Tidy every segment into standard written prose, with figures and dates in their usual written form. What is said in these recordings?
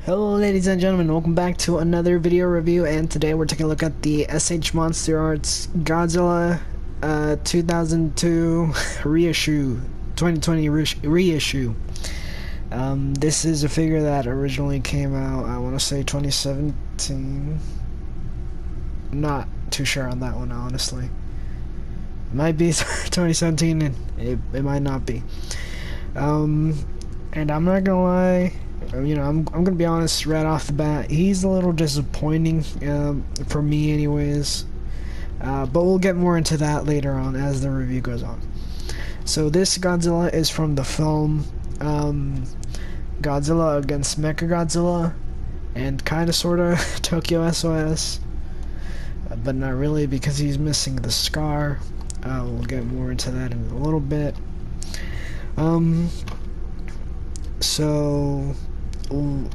Hello ladies and gentlemen, welcome back to another video review, and today we're taking a look at the S.H MonsterArts Godzilla 2002 reissue, 2020 reissue. This is a figure that originally came out, I want to say 2017. Not too sure on that one, honestly. It might be 2017 and it might not be. And I'm not gonna lie, I'm gonna be honest right off the bat, he's a little disappointing, for me anyways, but we'll get more into that later on as the review goes on. So this Godzilla is from the film Godzilla against Mechagodzilla, and kinda sorta Tokyo SOS, but not really because he's missing the scar. We'll get more into that in a little bit. So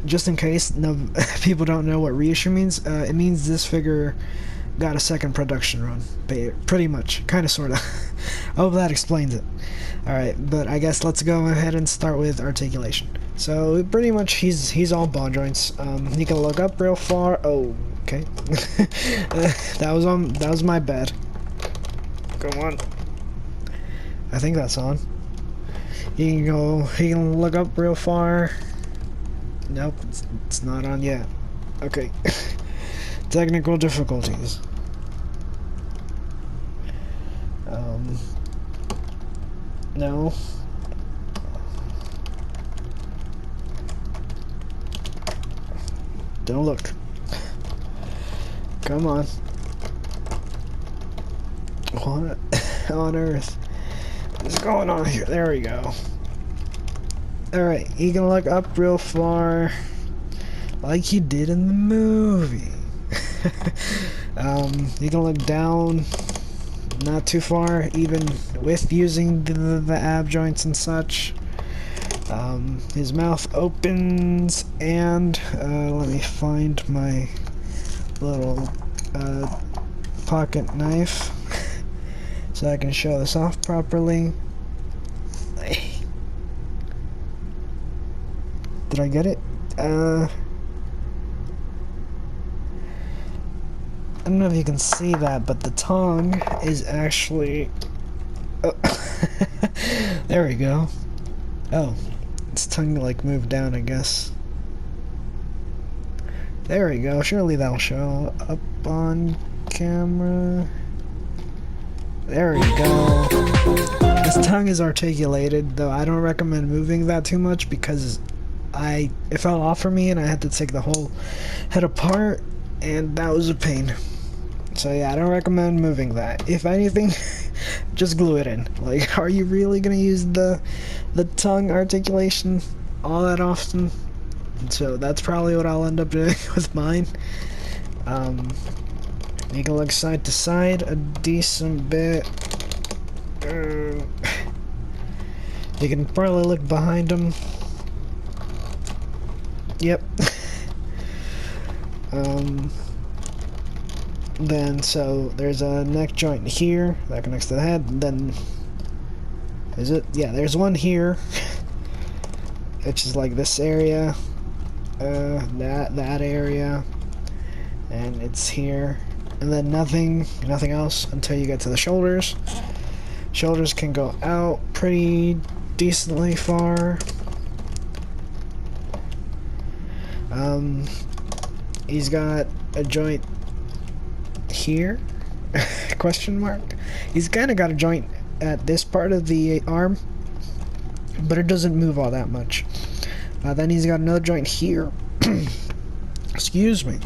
just in case people don't know what reissue means, it means this figure got a second production run, pretty much, kind of, sort of. I hope that explains it. Alright, but I guess let's go ahead and start with articulation. So pretty much he's all ball joints. He can look up real far. Oh, okay. that was my bad. Go on. I think that's on. He can look up real far. Nope, it's not on yet. Okay. Technical difficulties. No. Don't look. Come on. What on earth is going on here? There we go. Alright, he can look up real far like he did in the movie. He can look down not too far, even with using the ab joints and such. His mouth opens, and let me find my little pocket knife so I can show this off properly. Did I get it? I don't know if you can see that, but the tongue is actually... Oh. There we go. Oh, its tongue like moved down, I guess. There we go. Surely that'll show up on camera. There we go. His tongue is articulated, though I don't recommend moving that too much because it fell off for me and I had to take the whole head apart, and that was a pain. So yeah, I don't recommend moving that. If anything, just glue it in. Like, are you really gonna use the tongue articulation all that often? So that's probably what I'll end up doing with mine. You can look side to side a decent bit. You can probably look behind him. Yep. Then, so there's a neck joint here that connects to the head, and then is it? Yeah, there's one here, which is like this area, that area, and it's here, and then nothing else until you get to the shoulders. Shoulders can go out pretty decently far. He's got a joint here, question mark. He's kind of got a joint at this part of the arm, but it doesn't move all that much. Then he's got another joint here. Excuse me.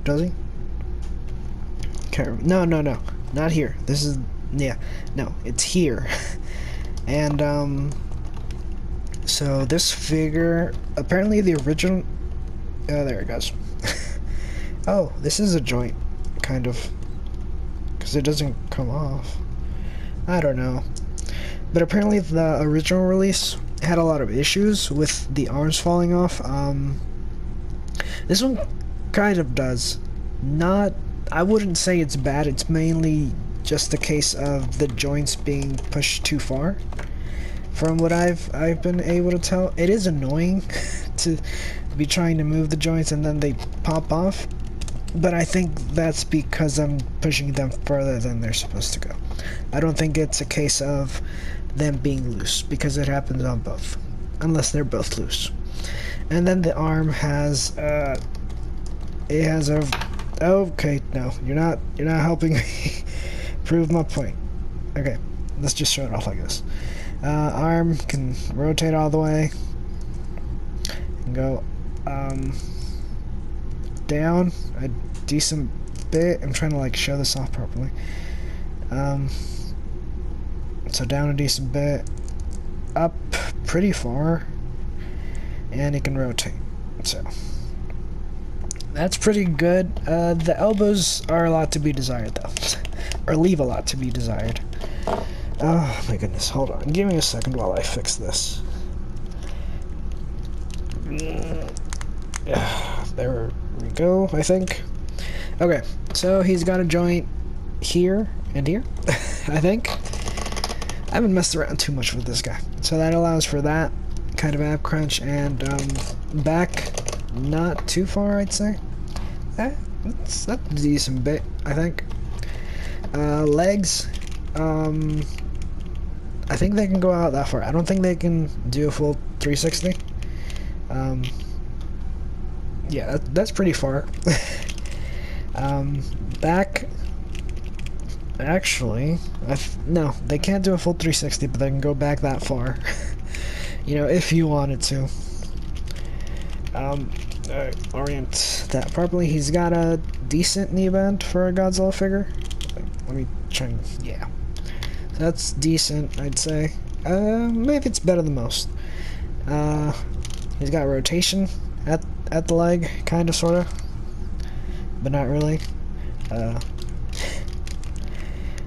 Does he? Okay. No, not here. This is, yeah, no, it's here. And so this figure, apparently the original, oh, there it goes. Oh, this is a joint, kind of, because it doesn't come off. I don't know. But apparently the original release had a lot of issues with the arms falling off. This one kind of does. Not, I wouldn't say it's bad, it's mainly just a case of the joints being pushed too far. From what I've been able to tell, it is annoying to be trying to move the joints and then they pop off. But I think that's because I'm pushing them further than they're supposed to go. I don't think it's a case of them being loose, because it happens on both, unless they're both loose. And then the arm has it has a, okay, no, you're not helping me prove my point. Okay, let's just show it off like this. Arm can rotate all the way and go down a decent bit. I'm trying to like show this off properly. So down a decent bit, up pretty far, and it can rotate. So that's pretty good. The elbows are a lot to be desired though, or leave a lot to be desired. Oh my goodness, hold on, give me a second while I fix this. There we go, I think. Okay, so he's got a joint here and here, I think. I haven't messed around too much with this guy. So that allows for that kind of ab crunch, and back not too far, I'd say. That's a decent bit, I think. Legs, I think they can go out that far. I don't think they can do a full 360. Yeah, that's pretty far. Back, actually, no, they can't do a full 360, but they can go back that far. You know, if you wanted to. Orient that properly. He's got a decent knee bend for a Godzilla figure. Let me try and, yeah. That's decent, I'd say. Maybe it's better than most. He's got rotation at the leg, kind of, sort of, but not really.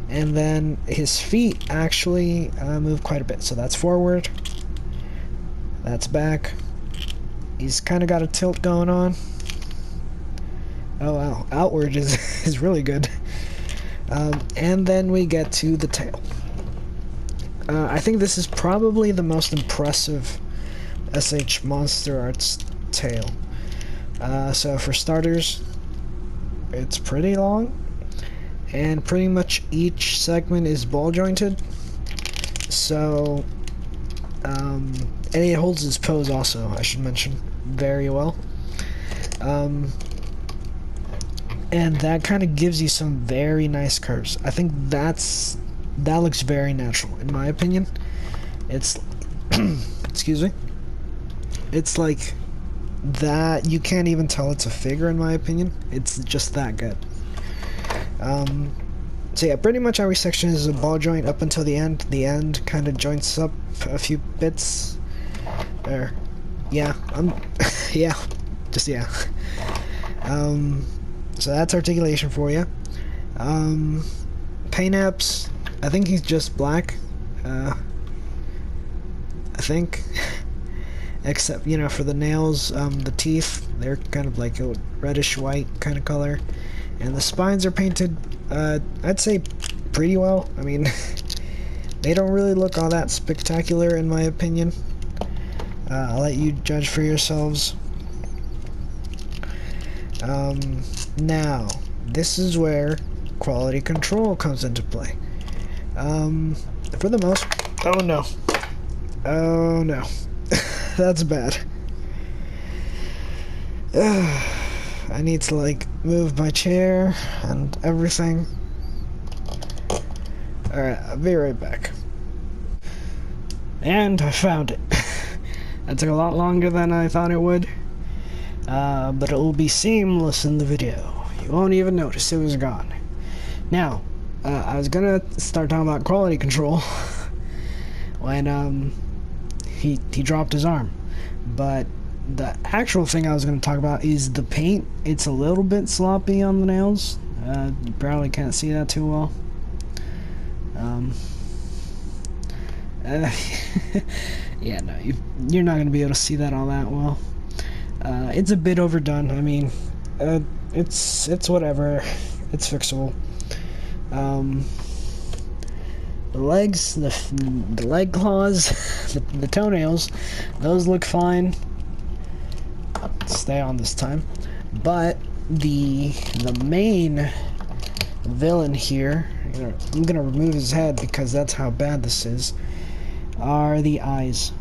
And then his feet actually move quite a bit. So that's forward, that's back. He's kind of got a tilt going on. Oh wow, outward is really good. And then we get to the tail. I think this is probably the most impressive S.H MonsterArts tail. So for starters, it's pretty long, and pretty much each segment is ball jointed. So, and it holds its pose also, I should mention, very well. And that kind of gives you some very nice curves. I think that looks very natural, in my opinion. It's, excuse me, it's like that, you can't even tell it's a figure, in my opinion. It's just that good. So yeah, pretty much every section is a ball joint up until the end. The end kind of joints up a few bits. There, yeah, yeah, just yeah. So that's articulation for you. Paint apps, I think he's just black. I think. Except, you know, for the nails, the teeth, they're kind of like a reddish white kind of color. And the spines are painted, I'd say, pretty well. I mean, they don't really look all that spectacular, in my opinion. I'll let you judge for yourselves. Now, this is where quality control comes into play. For the most... Oh no. Oh no. That's bad. I need to like move my chair and everything. Alright, I'll be right back. And I found it. That took a lot longer than I thought it would. But it will be seamless in the video. You won't even notice it was gone. Now, I was gonna start talking about quality control when he dropped his arm, but the actual thing I was going to talk about is the paint. It's a little bit sloppy on the nails. You probably can't see that too well. Yeah, no, you're not going to be able to see that all that well. It's a bit overdone. I mean, it's whatever. It's fixable. The legs, the leg claws, the toenails, those look fine. stay on this time. But the main villain here, I'm gonna remove his head because that's how bad this is, are the eyes.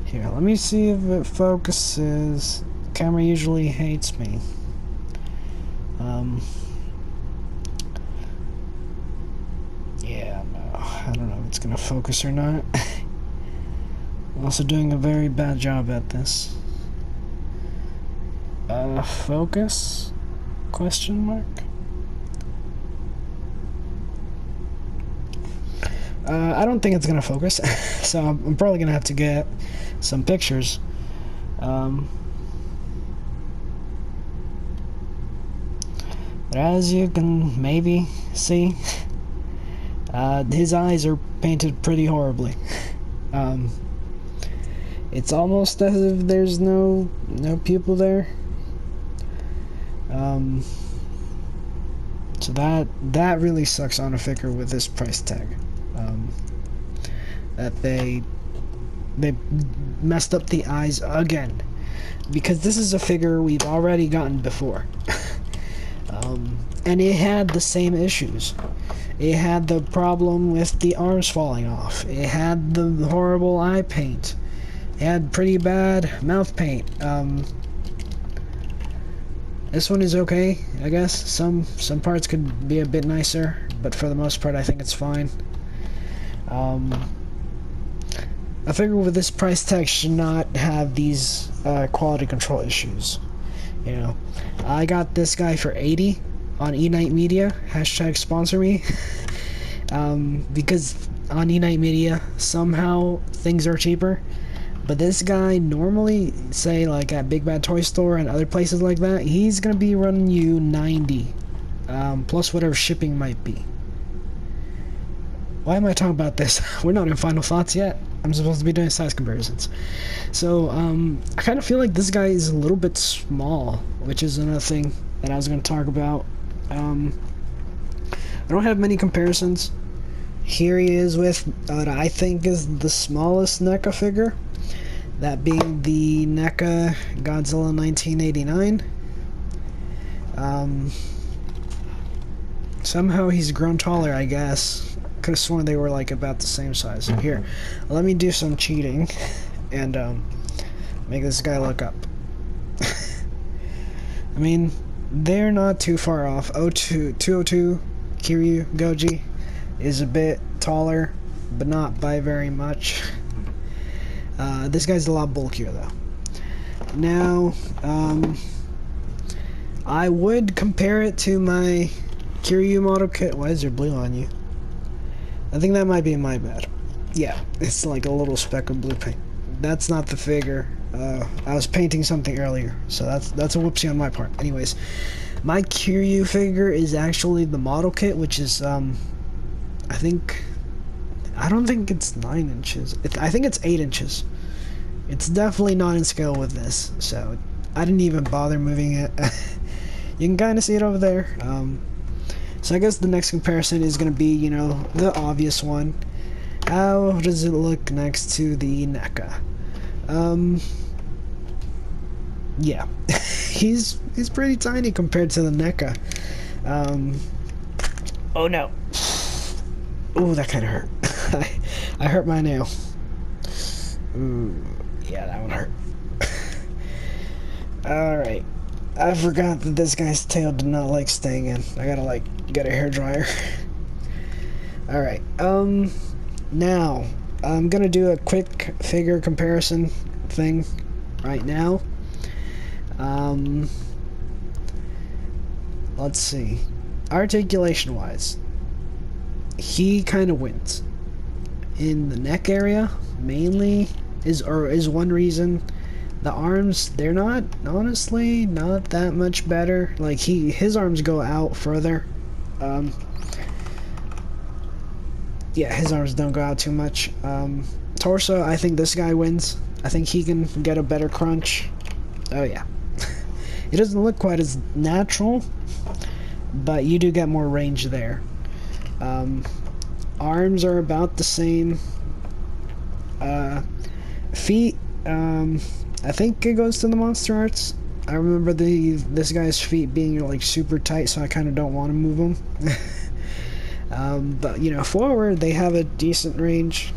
Here, let me see if it focuses. Camera usually hates me. Yeah, no, I don't know if it's gonna focus or not. I'm also doing a very bad job at this. Focus? Question mark? I don't think it's gonna focus, so I'm probably gonna have to get some pictures. But as you can maybe see, his eyes are painted pretty horribly. It's almost as if there's no pupil there. So that really sucks on a figure with this price tag. That they messed up the eyes again, because this is a figure we've already gotten before. And it had the same issues. It had the problem with the arms falling off. It had the horrible eye paint. It had pretty bad mouth paint. This one is okay, I guess. Some parts could be a bit nicer, but for the most part, I think it's fine. A figure with this price tag should not have these quality control issues. You know, I got this guy for $80 on eNight Media. # sponsor me. Because on eNight Media, somehow things are cheaper. But this guy normally, say like at Big Bad Toy Store and other places like that, he's gonna be running you $90, plus whatever shipping might be. Why am I talking about this? We're not in final thoughts yet. I'm supposed to be doing size comparisons. So, I kind of feel like this guy is a little bit small, which is another thing that I was going to talk about. I don't have many comparisons. Here he is with what I think is the smallest NECA figure, that being the NECA Godzilla 1989. Somehow he's grown taller, I guess. Could have sworn they were like about the same size. Here, let me do some cheating and make this guy look up. I mean, they're not too far off. 202 Kiryu Goji is a bit taller, but not by very much. This guy's a lot bulkier though. Now, I would compare it to my Kiryu model kit. Why is there blue on you? I think that might be my bad. Yeah, it's like a little speck of blue paint. That's not the figure. I was painting something earlier, so that's a whoopsie on my part. Anyways, my Kiryu figure is actually the model kit, which is I don't think it's 9 inches. I think it's 8 inches. It's definitely not in scale with this, so I didn't even bother moving it. You can kind of see it over there. So I guess the next comparison is going to be, you know, the obvious one. How does it look next to the NECA? Yeah. he's pretty tiny compared to the NECA. Oh no. Ooh, that kind of hurt. I hurt my nail. Ooh, yeah, that one hurt. Alright. I forgot that this guy's tail did not like staying in. I gotta get a hairdryer. Alright, now I'm gonna do a quick figure comparison thing right now. Let's see. Articulation wise, he kind of wins. In the neck area, mainly is one reason. The arms, they're not, honestly, not that much better. Like, his arms go out further. Yeah, his arms don't go out too much. Torso, I think this guy wins. I think he can get a better crunch. Oh, yeah. It doesn't look quite as natural, but you do get more range there. Arms are about the same. Feet, I think it goes to the MonsterArts. I remember this guy's feet being like super tight, so I kind of don't want to move them. But you know, forward they have a decent range.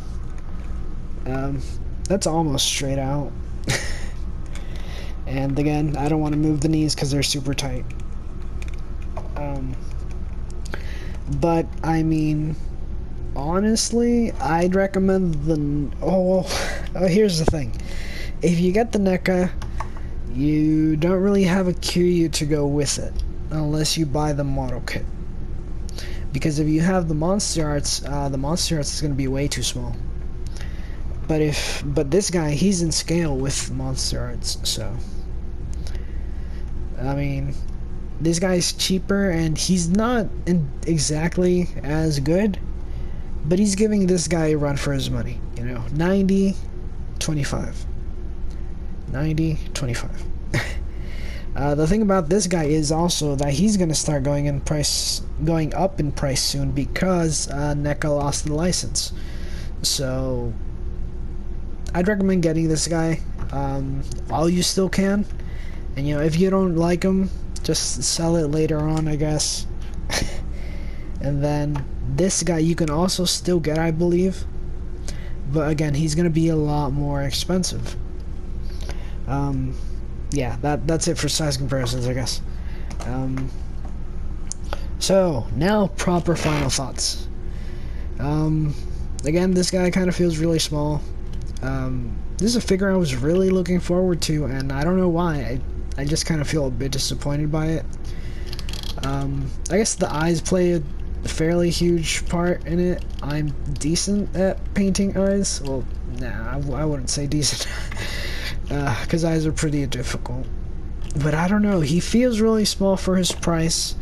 That's almost straight out. And again, I don't want to move the knees because they're super tight. But I mean, honestly, I'd recommend the. Here's the thing: if you get the NECA, you don't really have a Kiryu to go with it, unless you buy the model kit. Because if you have the MonsterArts is going to be way too small. But this guy, he's in scale with MonsterArts, so I mean, this guy's cheaper and he's not exactly as good, but he's giving this guy a run for his money, you know. 90, 25. 90, 25. The thing about this guy is also that he's gonna start going up in price soon because NECA lost the license. So I'd recommend getting this guy while you still can. And you know, if you don't like him, just sell it later on, I guess. And then this guy you can also still get, I believe. But again, he's gonna be a lot more expensive. Yeah, that's it for size comparisons, I guess. So now proper final thoughts. Again, this guy kind of feels really small. This is a figure I was really looking forward to, and I don't know why. I just kind of feel a bit disappointed by it. I guess the eyes play a fairly huge part in it. I'm decent at painting eyes. Well, nah, I wouldn't say decent. Because eyes are pretty difficult. But I don't know, he feels really small for his price.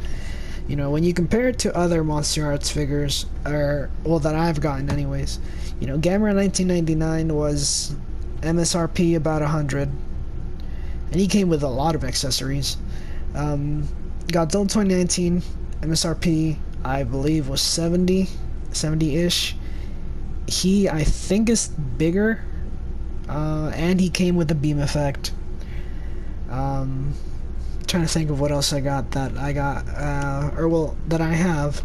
You know, when you compare it to other MonsterArts figures, or, well, that I've gotten anyways. You know, Gamera 1999 was MSRP about 100. And he came with a lot of accessories. Godzilla 2019, MSRP, I believe, was 70-ish. He, I think, is bigger. And he came with a beam effect. Trying to think of what else I got that I got, that I have.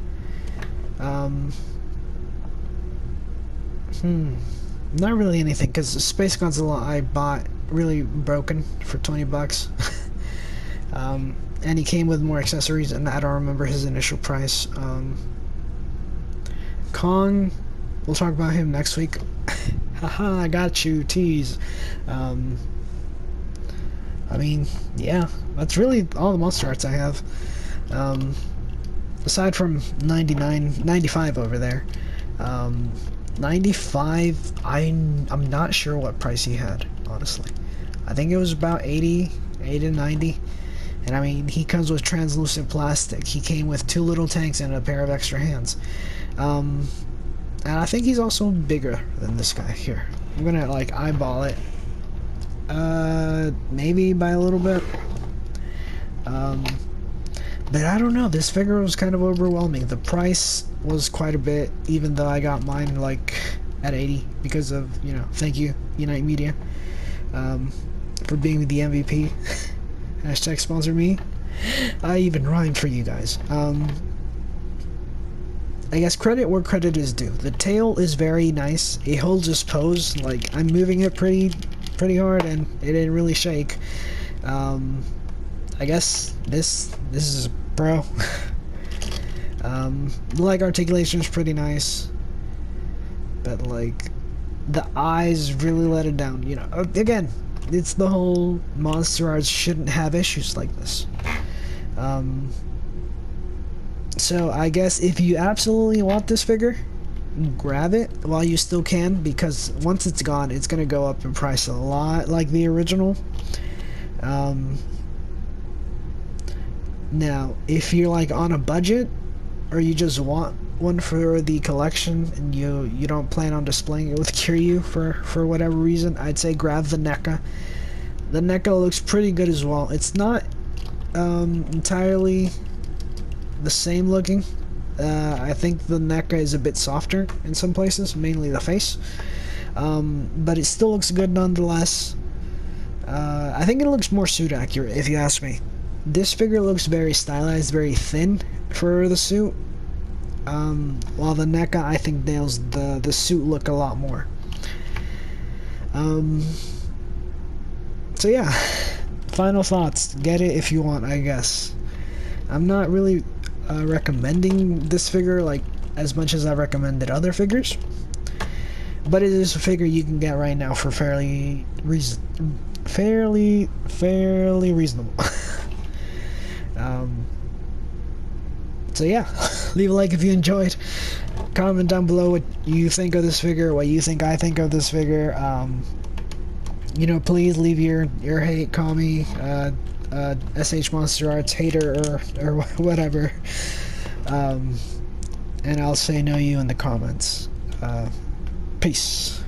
Not really anything, because Space Godzilla I bought really broken for 20 bucks. And he came with more accessories, and I don't remember his initial price. Kong, we'll talk about him next week. Haha, I got you, tease. I mean, yeah, that's really all the MonsterArts I have. Aside from 95 over there. 95, I'm not sure what price he had, honestly. I think it was about 80 to 90. And I mean, he comes with translucent plastic. He came with 2 little tanks and a pair of extra hands. And I think he's also bigger than this guy here. I'm gonna like eyeball it. Maybe by a little bit. But I don't know, this figure was kind of overwhelming. The price was quite a bit, even though I got mine like at 80 because of, you know, thank you, Unite Media, for being the MVP. Hashtag sponsor me. I even rhymed for you guys. I guess credit where credit is due. The tail is very nice. It holds its pose. Like, I'm moving it pretty hard, and it didn't really shake. I guess this is a pro. Like, articulation is pretty nice, but like the eyes really let it down. You know, again, it's the whole MonsterArts shouldn't have issues like this. So I guess if you absolutely want this figure, grab it while you still can, because once it's gone, it's gonna go up in price a lot, like the original. Now, if you're like on a budget, or you just want one for the collection, and you don't plan on displaying it with Kiryu for whatever reason, I'd say grab the NECA. The NECA looks pretty good as well. It's not entirely the same looking. I think the NECA is a bit softer in some places, mainly the face. but it still looks good nonetheless. I think it looks more suit accurate, if you ask me. This figure looks very stylized, very thin for the suit, while the NECA, I think, nails the suit look a lot more. So yeah, final thoughts. Get it if you want, I guess. I'm not really recommending this figure like as much as I recommended other figures, but it is a figure you can get right now for fairly reasonable. So yeah, leave a like if you enjoyed. Comment down below what you think of this figure, what you think I think of this figure. You know, please leave your hate. Call me S.H MonsterArts hater or whatever, and I'll say no you in the comments. Peace.